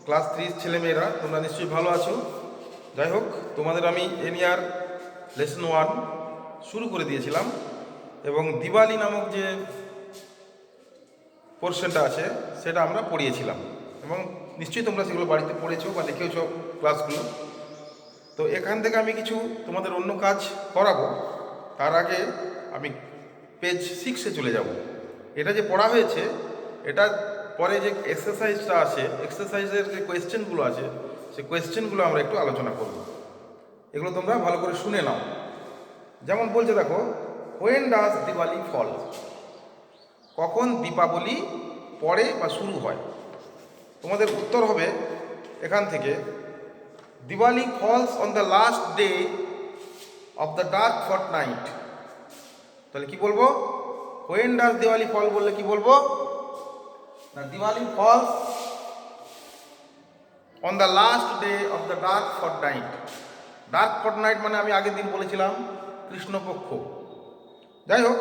Class 3 ছেলেমেয়েরা তোমরা নিশ্চয়ই ভালো আছো। যাই হোক, তোমাদের আমি এনিয়ার লেসন 1 শুরু করে দিয়েছিলাম এবং দিওয়ালি নামক যে পোর্শনটা আছে সেটা আমরা পড়িয়েছিলাম এবং নিশ্চয়ই তোমরা সেগুলো বাড়িতে পড়েছো বা দেখেওছো ক্লাসগুলো। তো এখান থেকে আমি কিছু তোমাদের অন্য কাজ করাবো, তার আগে আমি পেজ 6-এ চলে যাব। এটা যে পড়া হয়েছে এটা পরে যে এক্সারসাইজটা আছে, এক্সারসাইজের যে কোয়েশ্চেনগুলো আছে সেই কোয়েশ্চেনগুলো আমরা একটু আলোচনা করব। এগুলো তোমরা ভালো করে শুনে নাও। যেমন বলছে দেখো, হোয়েন ডাজ দিওয়ালি ফল, কখন দীপাবলি পড়ে বা শুরু হয়। তোমাদের উত্তর হবে এখান থেকে, Diwali falls on the last day of the dark fortnight. তাহলে কি বলবো? হোয়েন ডাজ দিওয়ালি ফল বললে কি বলবো? না, Diwali falls on the last day of the dark fortnight. Dark fortnight মানে আমি আগের দিন বলেছিলাম কৃষ্ণপক্ষ। যাই হোক,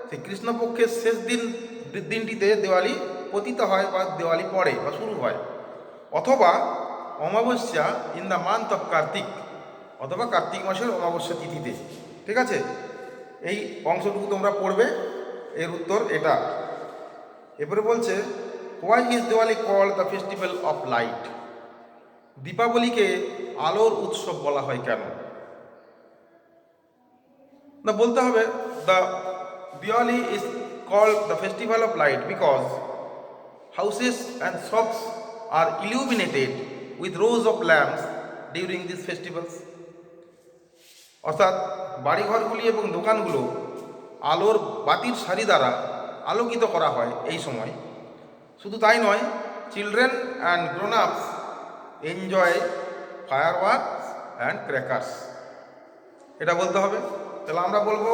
সেই কৃষ্ণপক্ষের শেষ দিনটিতে দেওয়ালি পতিত হয় বা দেওয়ালি পড়ে বা শুরু হয়, অথবা অমাবস্যা in the month of Kartik, অথবা কার্তিক মাসের অমাবস্যা তিথিতে। ঠিক আছে, এই অংশটুকু তোমরা পড়বে, এর উত্তর এটা। এরপরে বলছে, why is Diwali called the festival of light. দীপাবলিকে আলোর উৎসব বলা হয় কেন? না, বলতে হবে the Diwali is called the festival of light because houses and shops are illuminated with rows of lamps during these festivals. অর্থাৎ বাড়িঘরগুলি এবং দোকানগুলো আলোর বাতির সারি দ্বারা আলোকিত করা হয় এই সময়। শুধু তাই নয়, children and grown ups enjoy fireworks and crackers. এটা বলতে হবে। তাহলে আমরা বলবো,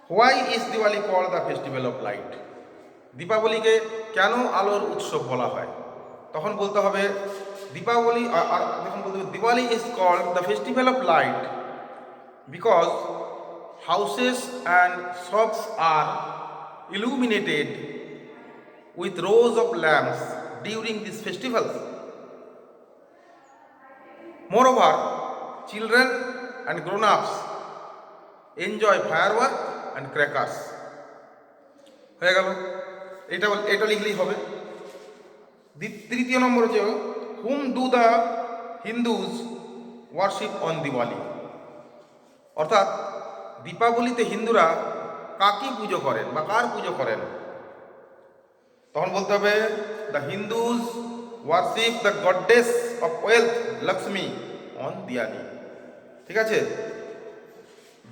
why is Diwali called the festival of light. দীপাবলিকে কেন আলোর উৎসব বলা হয়? তখন বলতে হবে দীপাবলি, আর তখন বলতে হবে Diwali is called the festival of light because houses and shops are illuminated with rows of lamps during these festivals. Moreover, children and grown-ups enjoy firework and crackers. হয়ে গেল, এটা লিখলেই হবে। তৃতীয় নম্বর হচ্ছে, whom do the Hindus worship on Diwali. অর্থাৎ দীপাবলিতে হিন্দুরা কাকে পুজো করেন বা কার পুজো করেন? তখন বলতে হবে the Hindus worship the goddess of wealth Lakshmi on Diwali. ঠিক আছে,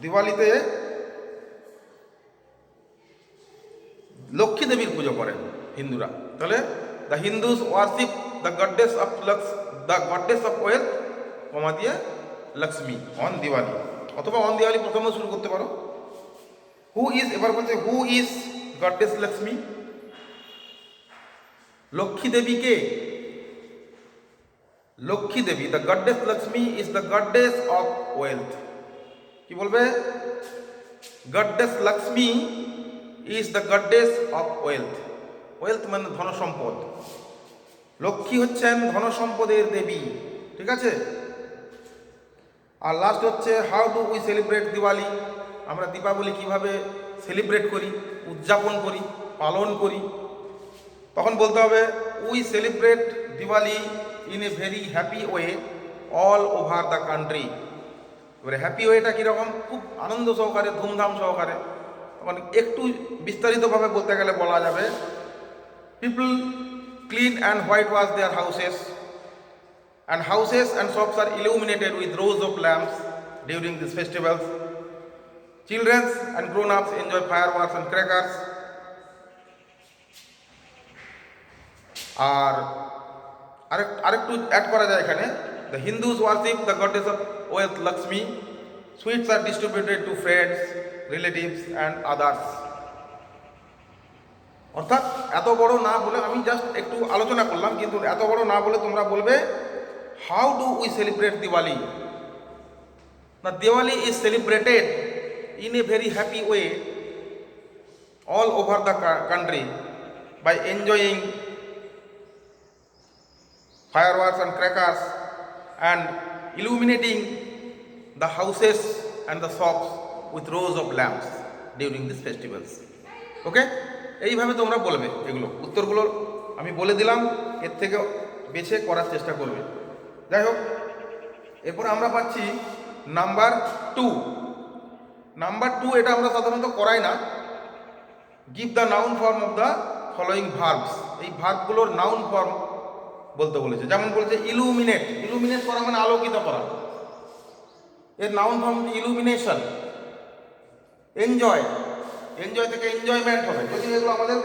দিওয়ালিতে লক্ষ্মী দেবীর পুজো করেন হিন্দুরা। তাহলে the Hindus worship the goddess of wealth comma দিয়ে লক্ষ্মী অন দিওয়ালি, অথবা অন দিওয়ালি প্রথমে শুরু করতে পারো। হু ইজ, এবার বলছে who is goddess Lakshmi. Lakshmi দেবীকে, লক্ষ্মী দেবী the goddess Lakshmi is the goddess of wealth. কি বলবে? Goddess Lakshmi is the goddess of wealth. Wealth মানে ধনসম্পদ। লক্ষ্মী হচ্ছেন ধনসম্পদের দেবী। ঠিক আছে। আর লাস্ট হচ্ছে, how do we celebrate Diwali. আমরা দীপাবলি কিভাবে সেলিব্রেট করি, উদযাপন করি, পালন করি? তখন বলতে হবে we celebrate Diwali in a very happy way all over the country. এবারে হ্যাপি ওয়েটা কীরকম? খুব আনন্দ সহকারে, ধুমধাম সহকারে। তখন একটু বিস্তারিতভাবে বলতে গেলে বলা যাবে, people clean and whitewash their houses and houses and shops are illuminated with rows of lamps during these festivals. Children and grown-ups enjoy fireworks and crackers. আর আরেকটু অ্যাড করা যায় এখানে, the Hindus worship the goddess of wealth Lakshmi. Sweets are distributed to friends, relatives and others. অর্থাৎ এত বড় না বলে, আমি জাস্ট একটু আলোচনা করলাম, কিন্তু এত বড় না বলে তোমরা বলবে, how do we celebrate Diwali? Now Diwali is celebrated in a very happy way all over the country by enjoying fireworks and crackers and illuminating the houses and the shops with rows of lamps during these festivals. ওকে, এইভাবে তোমরা বলবে। এগুলো উত্তরগুলো আমি বলে দিলাম, এর থেকে বেছে করার চেষ্টা করবে। যাই হোক, এরপর আমরা পাচ্ছি নাম্বার 2। নাম্বার 2 এটা আমরা সাধারণত করাই না। Give the noun form of the following verbs. এই ভার্বগুলোর নাউন ফর্ম বলতে বলেছে। যেমন বলেছে ইলুমিনেট, ইলুমিনেট করা মানে আলোকিত করা, এর noun form illumination. Enjoy, enjoy থেকে এনজয়মেন্ট হবে। যদিও এগুলো আমাদের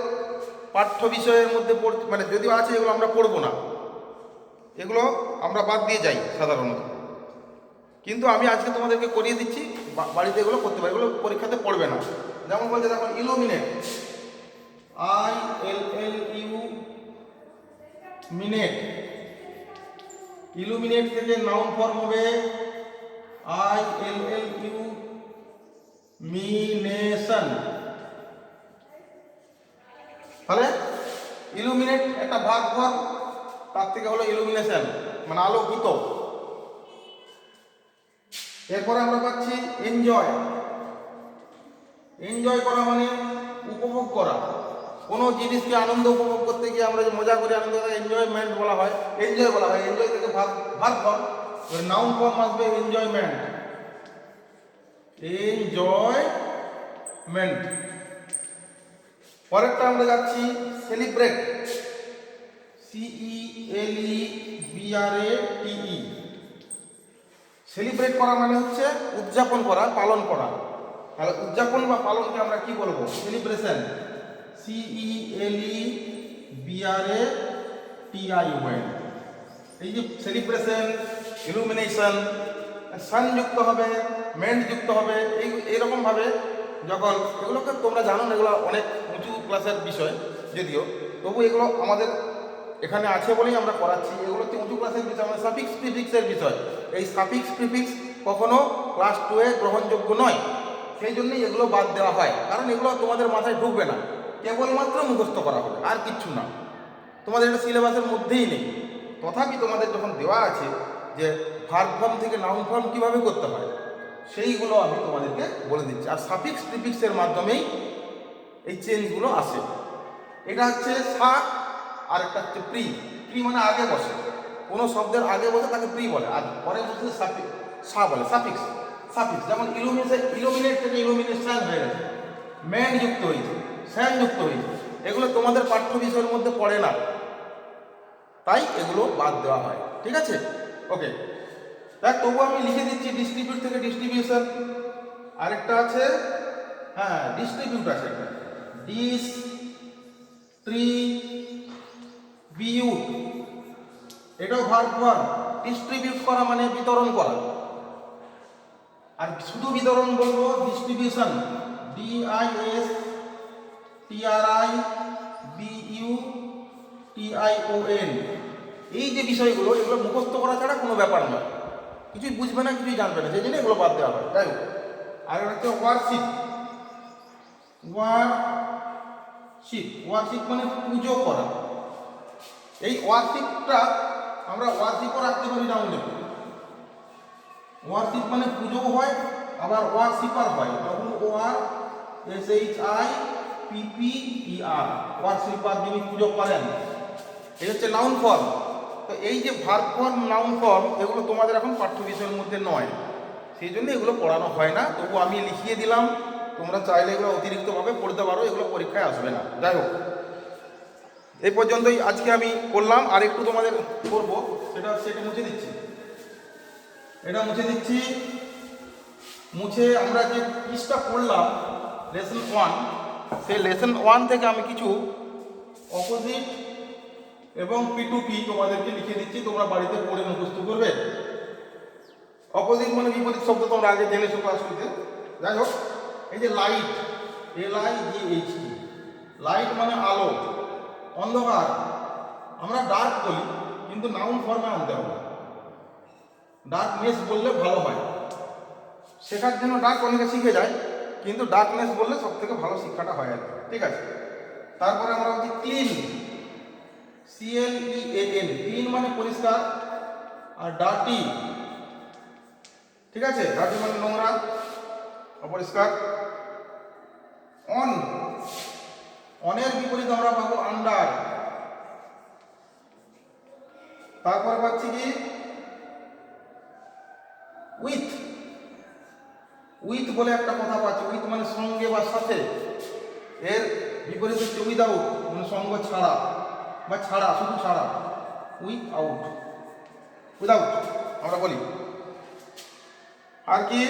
পাঠ্য বিষয়ের মধ্যে মানে যদিও আছে, এগুলো আমরা পড়বো না, এগুলো আমরা বাদ দিয়ে যাই সাধারণত। কিন্তু আমি আজকে তোমাদেরকে করিয়ে দিচ্ছি, বাড়িতে এগুলো করতে পারি, এগুলো পরীক্ষাতে পড়বে না। যেমন বলছে দেখো ইলুমিনেট, ILLU মিনেট, ইলুমিনেট থেকে নাউন ফর্ম হবে ILLU মিনেশন। তাহলে ইলুমিনেট একটা ভার্ব ফর্ম, তার থেকে হলো ইলুমিনেশন মানে আলোকিত। এরপরে আমরা পাচ্ছি এনজয়, এনজয় করা মানে উপভোগ করা। কোনো জিনিসকে আনন্দ উপভোগ করতে গিয়ে আমরা যে মজা করে আনন্দ করি, এনজয়মেন্ট বলা হয়, এনজয় বলা হয়। এনজয় থেকে ভার্ব ফর্ম, নাউন ফর্ম আসবে এনজয়মেন্ট, এনজয়মেন্ট। পরেরটা আমরা যাচ্ছি সেলিব্রেট, CELEBRATE। সেলিব্রেট করা মানে হচ্ছে উদযাপন করা, পালন করা। তাহলে উদযাপন বা পালনকে আমরা কি বলবো? Celebration, CELEBRATION। এই যে সেলিব্রেশন, ইলুমিনেশন, সান যুক্ত হবে, মেন্ট যুক্ত হবে, এইরকম ভাবে যখন এগুলোকে তোমরা জানো না, এগুলো অনেক উঁচু ক্লাসের বিষয়, যদিও তবু এগুলো আমাদের এখানে আছে বলেই আমরা করাচ্ছি। এগুলো হচ্ছে উঁচু ক্লাসের বিষয়, মানে সাফিক্স প্রিফিক্সের বিষয়। এই সাফিক্স প্রিফিক্স কখনো ক্লাস 2-এ গ্রহণযোগ্য নয়, সেই জন্যই এগুলো বাদ দেওয়া হয়। কারণ এগুলো তোমাদের মাথায় ঢুকবে না, কেবলমাত্র মুখস্থ করা হবে, আর কিচ্ছু না। তোমাদের এটা সিলেবাসের মধ্যেই নেই। তথাপি তোমাদের যখন দেওয়া আছে যে ভার্ব ফর্ম থেকে নাউন ফর্ম কীভাবে করতে হয়, সেইগুলো আমি তোমাদেরকে বলে দিচ্ছি। আর সাফিক্স প্রিফিক্সের মাধ্যমেই এই চেঞ্জগুলো আসে। এটা হচ্ছে সা, আর একটা হচ্ছে প্রি। প্রি মানে আগে বসে, কোনো শব্দের আগে বসে তাকে প্রি বলে, আর পরে বসে সা বলে, সাফিক্স। সাফিক্স যেমন ইলুমিনেট থেকে ইলুমিনেশন হয়ে গেছে, ম্যান যুক্ত হয়েছে, স্যান যুক্ত হয়েছে। এগুলো তোমাদের পাঠ্য বিষয়ের মধ্যে পড়ে না, তাই এগুলো বাদ দেওয়া হয়। ঠিক আছে, ওকে। দেখ, তবু আমি লিখে দিচ্ছি ডিস্ট্রিবিউট থেকে ডিস্ট্রিবিউশন। আরেকটা আছে, হ্যাঁ ডিস্ট্রিবিউট আছে, ডিস্ট্রিবিউট, এটাও ভার্ব ফর্ম। ডিস্ট্রিবিউট করা মানে বিতরণ করা, আর শুধু বিতরণ বলবো ডিস্ট্রিবিউশন, DISTRIBUTION। এই যে বিষয়গুলো, এগুলো মুখস্থ করা ছাড়া কোনো ব্যাপার নয়, কিছুই বুঝবে না, কিছুই জানবে না, সেই জন্য এগুলো বাদ দেওয়া হয়। যাই হোক, আর হচ্ছে ওয়ারশিপ। ওয়ারশিপ মানে পুজো করা। এই ওয়ারশিপটা আমরা ওয়ারশিপও রাখতে পারি ডাউনে। ওয়ারশিপ মানে পুজোও হয়, আবার ওয়ারশিপার হয়, WORSHIPPER, ওয়ারশিপার, যিনি পুজো করেন। এই হচ্ছে নাউন ফর্ম। তো এই যে ভার্ব ফর্ম, নাউন ফর্ম, এগুলো তোমাদের এখন পাঠ্য বিষয়ের মধ্যে নয়, সেই জন্য এগুলো পড়ানো হয় না। তবু আমি লিখিয়ে দিলাম, তোমরা চাইলে এগুলো অতিরিক্তভাবে পড়তে পারো, এগুলো পরীক্ষায় আসবে না। যাই হোক, এই পর্যন্তই আজকে আমি করলাম। আর একটু তোমাদের করবো, সেটা মুছে দিচ্ছি, এটা মুছে দিচ্ছি। মুছে আমরা যে পিসটা পড়লাম লেসন 1, সেই লেসন 1 থেকে আমি কিছু অপোজিট এবং P2P তোমাদেরকে লিখে দিচ্ছি, তোমরা বাড়িতে পড়ে মুখস্থ করবে। অপোজিট মানে বিপরীত শব্দ, তোমরা আগে জেনেছো ক্লাস 2-তে। যাই হোক, এই যে লাইট, LIGHT, লাইট মানে আলো, অন্ধকার আমরা ডার্ক বলি, কিন্তু নাউন ফর্মে আনতে হবে। ডার্কনেস বললে ভালো হয়, শেখার জন্য ডার্ক অনেকে শিখে যায়, কিন্তু ডার্কনেস বললে সব থেকে ভালো শিক্ষাটা হয় আর কি। ঠিক আছে, তারপরে আমরা বলছি ক্লিন, CLEAN, ক্লিন মানে পরিষ্কার, আর ডার্টি, ঠিক আছে, ডার্টি মানে নোংরা, অপরিষ্কার। অন, অনের বিপরীত আমরা পাবো আন্ডার। তারপর পাচ্ছি কি উইথ, উইথ বলে একটা কথা পাচ্ছি, উইথ মানে সঙ্গে বা সাথে, এর বিপরীত হচ্ছে উইদাউট মানে সঙ্গ ছাড়া বা ছাড়া, শুধু ছাড়া, উইথ আউট, উইদাউট আমরা বলি। আর কি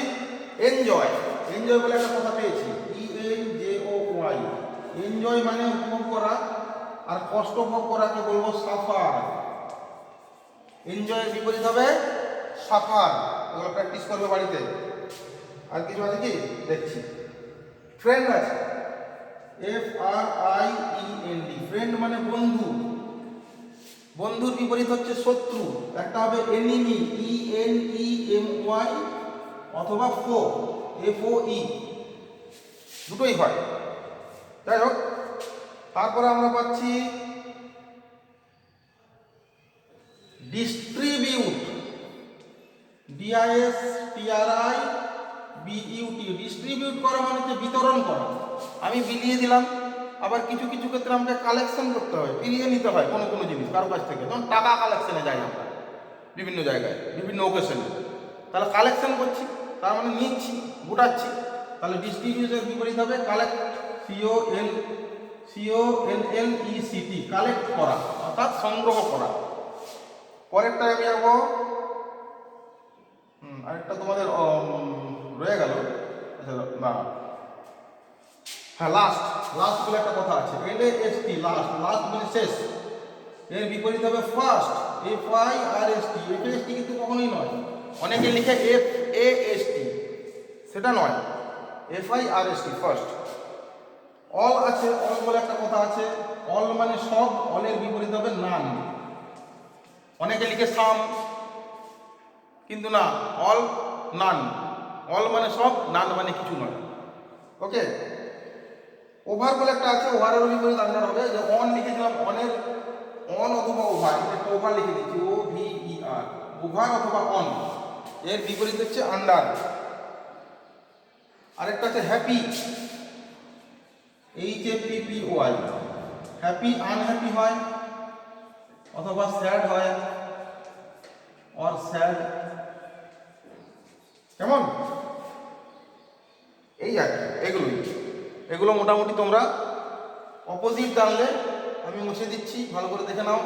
এনজয়, এনজয় বলে একটা কথা পেয়েছি, ENJOY, এনজয় মানে উপভোগ করা, আর কষ্ট ভোগ করাকে বলবো সাফার। এনজয়ের বিপরীত হবে সাফার, ওগুলো প্র্যাকটিস করবে বাড়িতে। আর কিছু আছে কি দেখছি, ফ্রেন্ড আছে, FRIEND, ফ্রেন্ড মানে বন্ধু, বন্ধুর বিপরীত হচ্ছে শত্রু, একটা হবে এনিমি, ENEMY, অথবা ফো, FOE, দুটোই হয়। যাই হোক, তারপরে আমরা পাচ্ছি ডিস্ট্রিবিউট, DISTRIBUT, ডিস্ট্রিবিউট করা মানে হচ্ছে বিতরণ করা। আমি বিলিয়ে দিলাম, আবার কিছু কিছু ক্ষেত্রে আমাকে কালেকশন করতে হয়, ফিরিয়ে নিতে হয় কোনো কোনো জিনিস কারো কাছ থেকে, যেমন টাকা কালেকশনে যাই আমরা বিভিন্ন জায়গায় বিভিন্ন ওকেশনে, তাহলে কালেকশন করছি, তার মানে নিচ্ছি, গোটাচ্ছি, তাহলে ডিস্ট্রিবিউটের বিপরীত হবে কালেক্ট, COLLECT, কালেক্ট করা অর্থাৎ সংগ্রহ করা। পরেরটা আমি যাবো, আরেকটা তোমাদের রয়ে গেল, আচ্ছা না, হ্যাঁ লাস্ট, লাস্ট বলে একটা কথা আছে, LAST, লাস্ট, লাস্ট মানে শেষ, এর বিপরীত হবে ফার্স্ট, FIRST, FAST কিন্তু কখনোই নয়, অনেকে লিখে FAST, সেটা নয়, FIRST ফার্স্ট। অল আছে, অল বলে একটা কথা আছে, অল মানে সব, অলের বিপরীত হবে নান, অনেকে লিখে সাম, কিন্তু না, অল নান, অল মানে সব, নান মানে কিছু নয়। ওকে, ওভার বলে একটা আছে, ওভারের বিপরীত আন্ডার হবে, যে অন লিখেছিলাম, অনের অন অথবা ওভার, একটা ওভার লিখে দিচ্ছি, OVER, ওভার অথবা অন, এর বিপরীত হচ্ছে আন্ডার। আরেকটা আছে হ্যাপি, HAPPY, হ্যাপি আনহ্যাপি হয়, অথবা স্যাড হয়, অর স্যাড, কেমন, এই আর কি, এগুলো মোটামুটি তোমরা অপোজিট জানলে, আমি মুছে দিচ্ছি, ভালো করে দেখে নাও,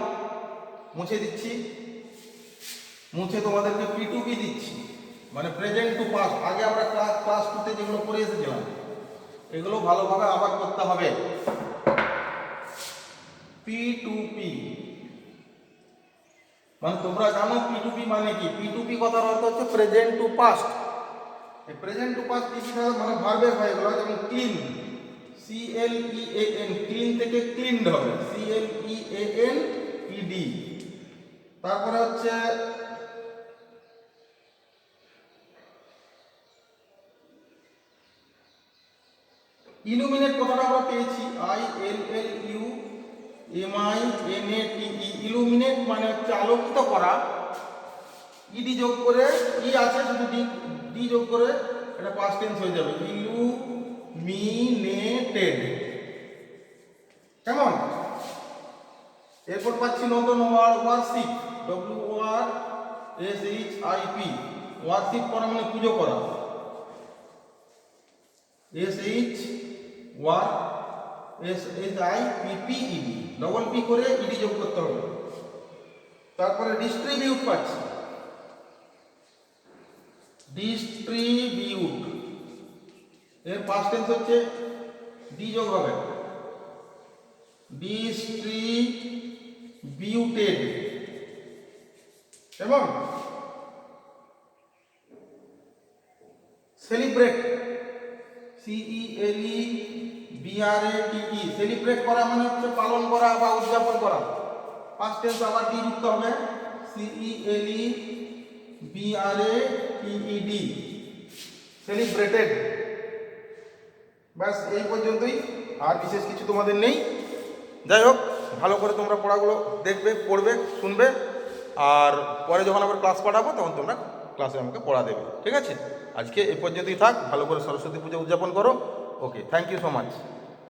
মুছে দিচ্ছি, মুছে তোমাদেরকে P2P দিচ্ছি, মানে প্রেজেন্ট টু পাস্ট। আগে আমরা ক্লাস 2তে যেগুলো করে এসেছিলাম, এগুলো ভালোভাবে আবার করতে হবে। P2P মানে তোমরা জানো P2P মানে কি, P2P কথার অর্থ হচ্ছে প্রেজেন্ট টু পাস্ট। এই প্রেজেন্ট টু পাস্ট কি মানে ভার্বের হয় এগুলো, যেমন ক্লিন, CLEAN, ক্লিন থেকে ক্লিনড হবে, CLEANED। তারপরে হচ্ছে ইলুমিনেট, কথাটা আমরা পেয়েছি ILLUMINATE, ইলুমিনেট মানে হচ্ছে আলোকিত করা, ইডি যোগ করে, ই আছে শুধু ডি যোগ করে এটা পাস্ট টেন্স হয়ে যাবে, ইলুমিনেটেড, কেমন। এরপর পাচ্ছি নতুন ওয়ার্ড, ওয়ারশিপ, WORSHIP, ওয়ারশিপ করা মানে পুজো করা, SHIPPED, ডবল পি করে ইডি যোগ করতে হবে। তারপরে ডিস্ট্রিবিউট পাচ্ছি, ডিস্ট্রিবিউট, এর পাস্ট টেন্স হচ্ছে ডি যোগ হবে, ডিস্ট্রিবিউটেড, এবং সেলিব্রেট, CELEBRATE, সেলিব্রেট করা মানে হচ্ছে পালন করা বা উদযাপন করা, পাস্ট টেন্স আবার ডি যুক্ত হবে, CELEBRATED, সেলিব্রেটেড। ব্যাস এই পর্যন্তই, আর বিশেষ কিছু তোমাদের নেই। যাই হোক, ভালো করে তোমরা পড়াগুলো দেখবে, পড়বে, শুনবে, আর পরে যখন আবার ক্লাস পাঠাবো তখন তোমরা ক্লাসে আমাকে পড়া দেবে, ঠিক আছে? আজকে এই পর্যন্তই থাক, ভালো করে সরস্বতী পুজো উদযাপন করো। ওকে, থ্যাংক ইউ সো মাচ।